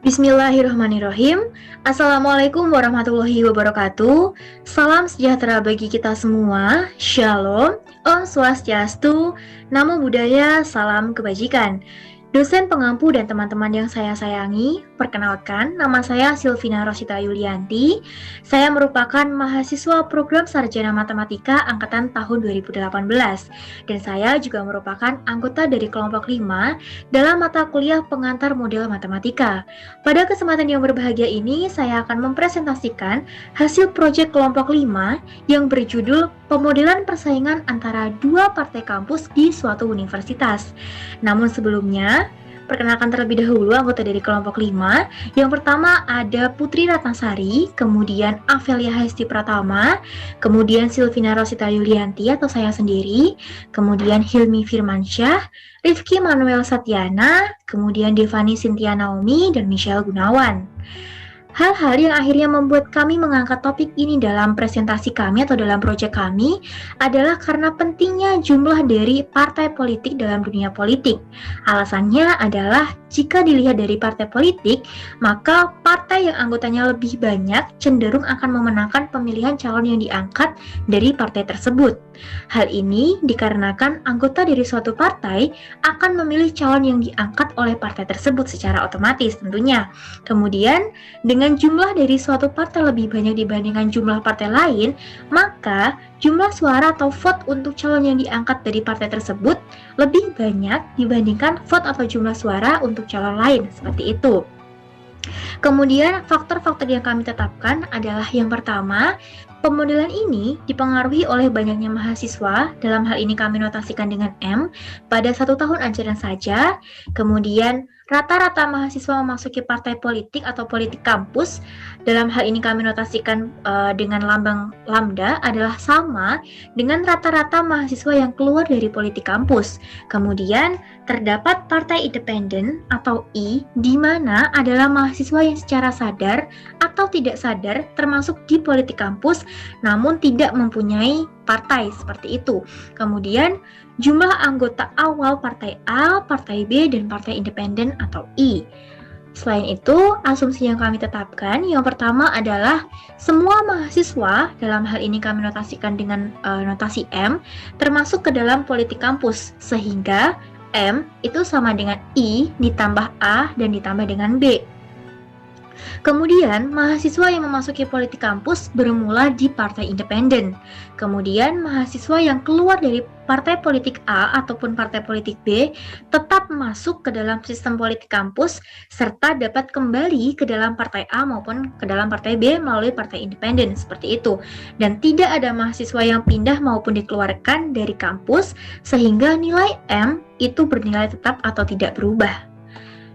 Bismillahirrahmanirrahim. Assalamualaikum warahmatullahi wabarakatuh. Salam sejahtera bagi kita semua. Shalom, Om Swastiastu, Namo Buddhaya, salam kebajikan. Dosen pengampu dan teman-teman yang saya sayangi, perkenalkan, nama saya Silvina Rosita Yulianti. Saya merupakan mahasiswa program Sarjana Matematika angkatan tahun 2018 dan saya juga merupakan anggota dari kelompok 5 dalam mata kuliah pengantar model matematika. Pada kesempatan yang berbahagia ini, saya akan mempresentasikan hasil proyek kelompok 5 yang berjudul Pemodelan Persaingan Antara Dua Partai Kampus di Suatu Universitas. Namun sebelumnya, perkenalkan terlebih dahulu anggota dari kelompok 5. Yang pertama ada Putri Ratnasari, kemudian Avelia Hesti Pratama, kemudian Silvina Rosita Yulianti atau saya sendiri, kemudian Hilmi Firmansyah, Rifki Manuel Satyana, kemudian Devani Cynthia Naomi, dan Michelle Gunawan. Hal-hal yang akhirnya membuat kami mengangkat topik ini dalam presentasi kami atau dalam proyek kami adalah karena pentingnya jumlah dari partai politik dalam dunia politik. Alasannya adalah jika dilihat dari partai politik, maka partai yang anggotanya lebih banyak cenderung akan memenangkan pemilihan calon yang diangkat dari partai tersebut. Hal ini dikarenakan anggota dari suatu partai akan memilih calon yang diangkat oleh partai tersebut secara otomatis tentunya. Kemudian, dengan jumlah dari suatu partai lebih banyak dibandingkan jumlah partai lain, maka jumlah suara atau vote untuk calon yang diangkat dari partai tersebut lebih banyak dibandingkan vote atau jumlah suara untuk calon lain, seperti itu. Kemudian, faktor-faktor yang kami tetapkan adalah yang pertama, pemodelan ini dipengaruhi oleh banyaknya mahasiswa, dalam hal ini kami notasikan dengan M, pada 1 tahun ajaran saja. Kemudian, rata-rata mahasiswa memasuki partai politik atau politik kampus, dalam hal ini kami notasikan dengan lambang lambda adalah sama dengan rata-rata mahasiswa yang keluar dari politik kampus. Kemudian, terdapat partai independen atau I, di mana adalah mahasiswa yang secara sadar atau tidak sadar termasuk di politik kampus, namun tidak mempunyai partai seperti itu. Kemudian, jumlah anggota awal partai A, partai B, dan partai independen atau I. Selain itu, asumsi yang kami tetapkan yang pertama adalah semua mahasiswa, dalam hal ini kami notasikan dengan notasi M, termasuk ke dalam politik kampus, sehingga M itu sama dengan I ditambah A dan ditambah dengan B. Kemudian, mahasiswa yang memasuki politik kampus bermula di partai independen. Kemudian, mahasiswa yang keluar dari partai politik A ataupun partai politik B tetap masuk ke dalam sistem politik kampus serta dapat kembali ke dalam partai A maupun ke dalam partai B melalui partai independen, seperti itu. Dan tidak ada mahasiswa yang pindah maupun dikeluarkan dari kampus sehingga nilai M itu bernilai tetap atau tidak berubah.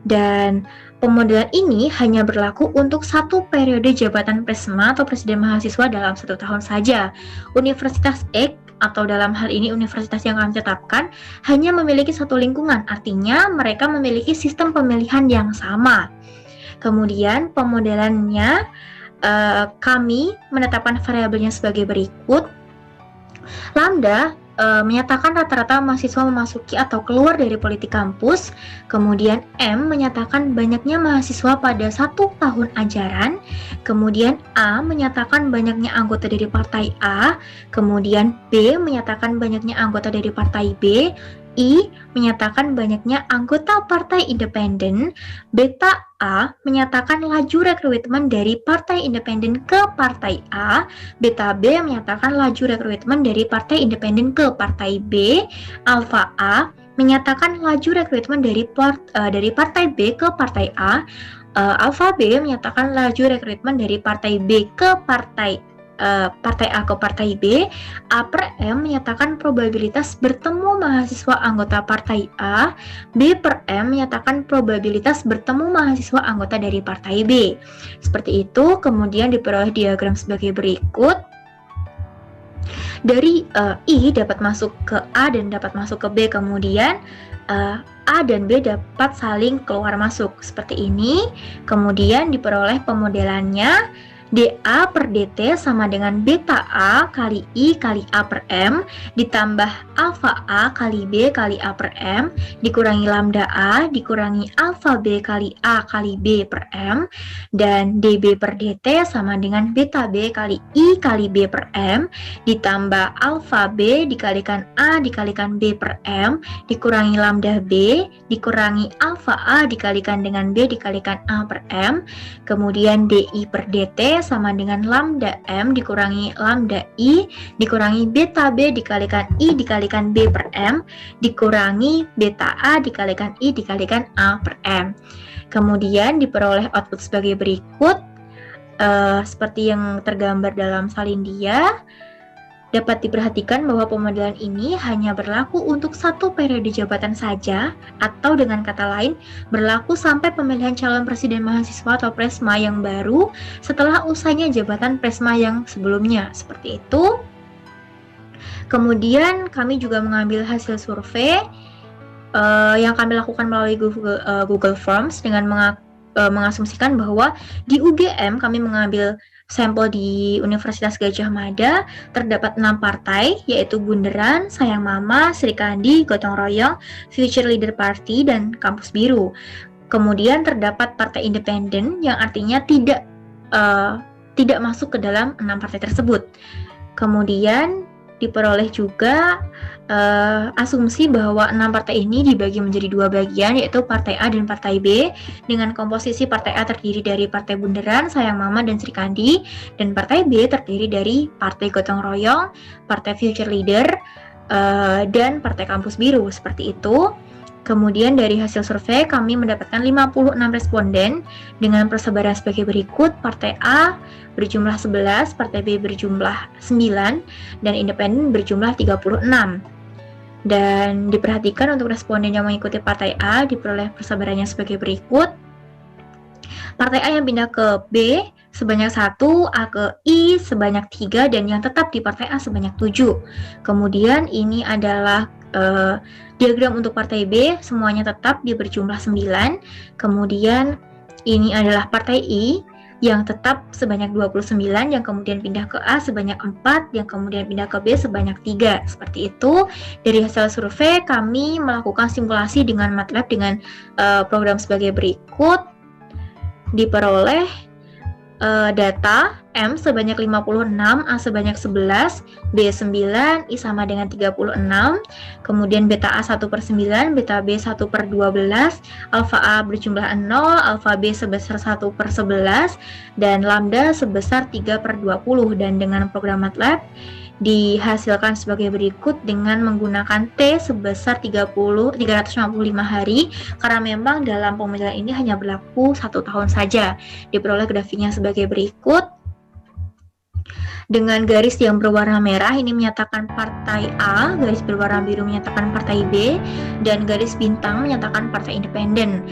Dan pemodelan ini hanya berlaku untuk satu periode jabatan presma atau presiden mahasiswa dalam 1 tahun saja. Universitas X atau dalam hal ini universitas yang kami tetapkan hanya memiliki satu lingkungan, artinya mereka memiliki sistem pemilihan yang sama. Kemudian pemodelannya kami menetapkan variabelnya sebagai berikut. Lambda menyatakan rata-rata mahasiswa memasuki atau keluar dari politik kampus. Kemudian M menyatakan banyaknya mahasiswa pada 1 tahun ajaran. Kemudian A menyatakan banyaknya anggota dari partai A. Kemudian B menyatakan banyaknya anggota dari partai B. I menyatakan banyaknya anggota partai independen. Beta A menyatakan laju rekrutmen dari partai independen ke partai A. Beta B menyatakan laju rekrutmen dari partai independen ke partai B. Alfa A menyatakan laju rekrutmen dari partai B ke partai A. Alfa B menyatakan laju rekrutmen dari partai B ke partai A ke partai B. A per M menyatakan probabilitas bertemu mahasiswa anggota partai A. B per M menyatakan probabilitas bertemu mahasiswa anggota dari partai B. Seperti itu, kemudian diperoleh diagram sebagai berikut. Dari I dapat masuk ke A dan dapat masuk ke B, kemudian A dan B dapat saling keluar masuk seperti ini. Kemudian diperoleh pemodelannya DA per DT sama dengan beta A kali I kali A per M ditambah alfa A kali B kali A per M dikurangi lambda A dikurangi alfa B kali A kali B per M, dan DB per DT sama dengan beta B kali I kali B per M ditambah alfa B dikalikan A dikalikan B per M dikurangi lambda B dikurangi alfa A dikalikan dengan B dikalikan A per M, kemudian DI per DT sama dengan lambda M dikurangi lambda I dikurangi beta B dikalikan I dikalikan B per M dikurangi beta A dikalikan I dikalikan A per M. Kemudian diperoleh output sebagai berikut, seperti yang tergambar dalam salin dia. Dapat diperhatikan bahwa pemodelan ini hanya berlaku untuk satu periode jabatan saja, atau dengan kata lain, berlaku sampai pemilihan calon presiden mahasiswa atau presma yang baru setelah usainya jabatan presma yang sebelumnya, seperti itu. Kemudian kami juga mengambil hasil survei yang kami lakukan melalui Google Forms dengan mengasumsikan bahwa di UGM kami mengambil sampel di Universitas Gadjah Mada, terdapat 6 partai, yaitu Bunderan, Sayang Mama, Sri Kandi, Gotong Royong, Future Leader Party, dan Kampus Biru. Kemudian terdapat partai independen, yang artinya tidak masuk ke dalam 6 partai tersebut. Kemudian diperoleh juga asumsi bahwa 6 partai ini dibagi menjadi 2 bagian, yaitu Partai A dan Partai B, dengan komposisi Partai A terdiri dari Partai Bunderan, Sayang Mama, dan Sri Kandi, dan Partai B terdiri dari Partai Gotong Royong, Partai Future Leader, dan Partai Kampus Biru, seperti itu. Kemudian dari hasil survei kami mendapatkan 56 responden dengan persebaran sebagai berikut: Partai A berjumlah 11, Partai B berjumlah 9, dan independen berjumlah 36. Dan diperhatikan untuk responden yang mengikuti Partai A diperoleh persebarannya sebagai berikut: Partai A yang pindah ke B sebanyak 1, A ke I sebanyak 3, dan yang tetap di Partai A sebanyak 7. Kemudian ini adalah diagram untuk Partai B, semuanya tetap dia berjumlah 9. Kemudian ini adalah Partai I yang tetap sebanyak 29, yang kemudian pindah ke A sebanyak 4, yang kemudian pindah ke B sebanyak 3. Seperti itu. Dari hasil survei kami melakukan simulasi dengan MATLAB dengan program sebagai berikut. Diperoleh data M sebanyak 56, A sebanyak 11, B 9, I sama dengan 36, kemudian beta A 1/9, beta B 1/12, alfa A berjumlah 0, alfa B sebesar 1/11, dan lambda sebesar 3/20, dan dengan program MATLAB dihasilkan sebagai berikut dengan menggunakan T sebesar 355 hari, karena memang dalam pemodelan ini hanya berlaku 1 tahun saja. Diperoleh grafiknya sebagai berikut. Dengan garis yang berwarna merah ini menyatakan Partai A, garis berwarna biru menyatakan Partai B, dan garis bintang menyatakan Partai Independen.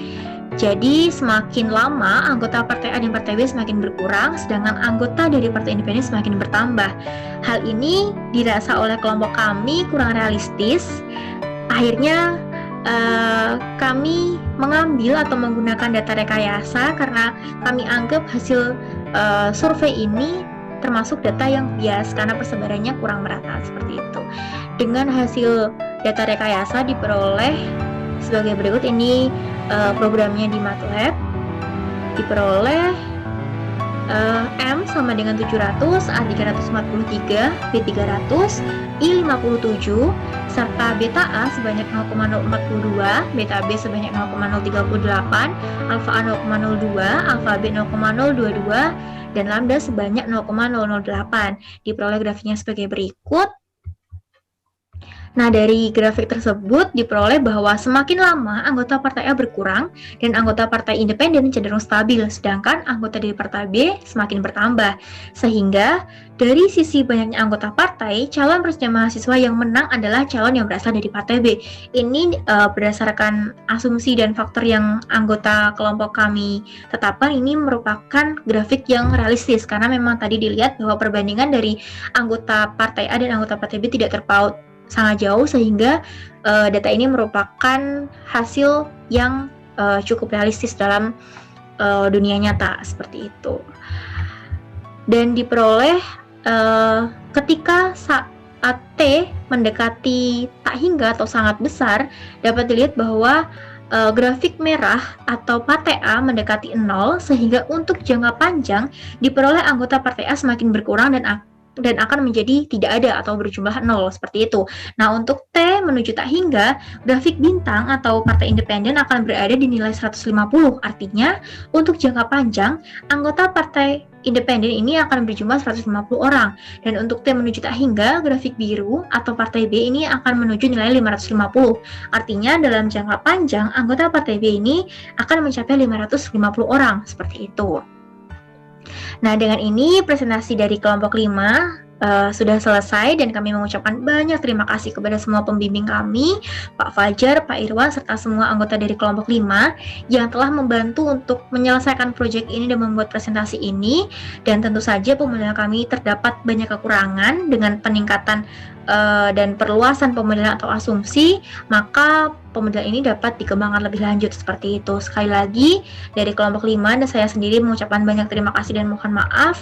Jadi semakin lama anggota Partai A dan Partai B semakin berkurang, sedangkan anggota dari Partai Independen semakin bertambah. Hal ini dirasa oleh kelompok kami kurang realistis. Akhirnya kami mengambil atau menggunakan data rekayasa karena kami anggap hasil survei ini termasuk data yang bias karena persebarannya kurang merata, seperti itu. Dengan hasil data rekayasa diperoleh sebagai berikut. Ini programnya di MATLAB. Diperoleh M sama dengan 700, A 343, B 300, I 57, serta beta A sebanyak 0,042, beta B sebanyak 0,038, alfa A 0,02, alfa B 0,022, dan lambda sebanyak 0,008. Diperoleh grafiknya sebagai berikut. Nah, dari grafik tersebut diperoleh bahwa semakin lama anggota Partai A berkurang dan anggota Partai Independen cenderung stabil, sedangkan anggota dari Partai B semakin bertambah. Sehingga dari sisi banyaknya anggota partai, calon presiden mahasiswa yang menang adalah calon yang berasal dari Partai B. Ini berdasarkan asumsi dan faktor yang anggota kelompok kami tetapkan, ini merupakan grafik yang realistis karena memang tadi dilihat bahwa perbandingan dari anggota Partai A dan anggota Partai B tidak terpaut sangat jauh, sehingga data ini merupakan hasil yang cukup realistis dalam dunia nyata, seperti itu. dan diperoleh ketika saat T mendekati tak hingga atau sangat besar. Dapat dilihat bahwa grafik merah atau partai A mendekati 0, sehingga untuk jangka panjang diperoleh anggota partai A semakin berkurang dan akan menjadi tidak ada atau berjumlah 0, seperti itu. Nah, untuk T menuju tak hingga, grafik bintang atau partai independen akan berada di nilai 150. Artinya, untuk jangka panjang, anggota partai independen ini akan berjumlah 150 orang. Dan untuk T menuju tak hingga, grafik biru atau partai B ini akan menuju nilai 550. Artinya, dalam jangka panjang, anggota partai B ini akan mencapai 550 orang, seperti itu. Nah, dengan ini presentasi dari kelompok 5 sudah selesai, dan kami mengucapkan banyak terima kasih kepada semua pembimbing kami, Pak Fajar, Pak Irwan, serta semua anggota dari kelompok 5 yang telah membantu untuk menyelesaikan proyek ini dan membuat presentasi ini. Dan tentu saja pemodal kami terdapat banyak kekurangan. Dengan peningkatan dan perluasan pemodelan atau asumsi, maka pemodelan ini dapat dikembangkan lebih lanjut, seperti itu. Sekali lagi, dari kelompok 5 dan saya sendiri mengucapkan banyak terima kasih dan mohon maaf.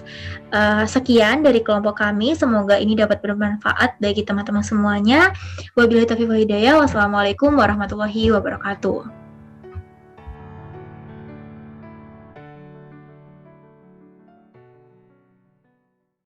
Sekian dari kelompok kami, semoga ini dapat bermanfaat bagi teman-teman semuanya. Wabillahi taufiq wal hidayah. Wassalamualaikum warahmatullahi wabarakatuh.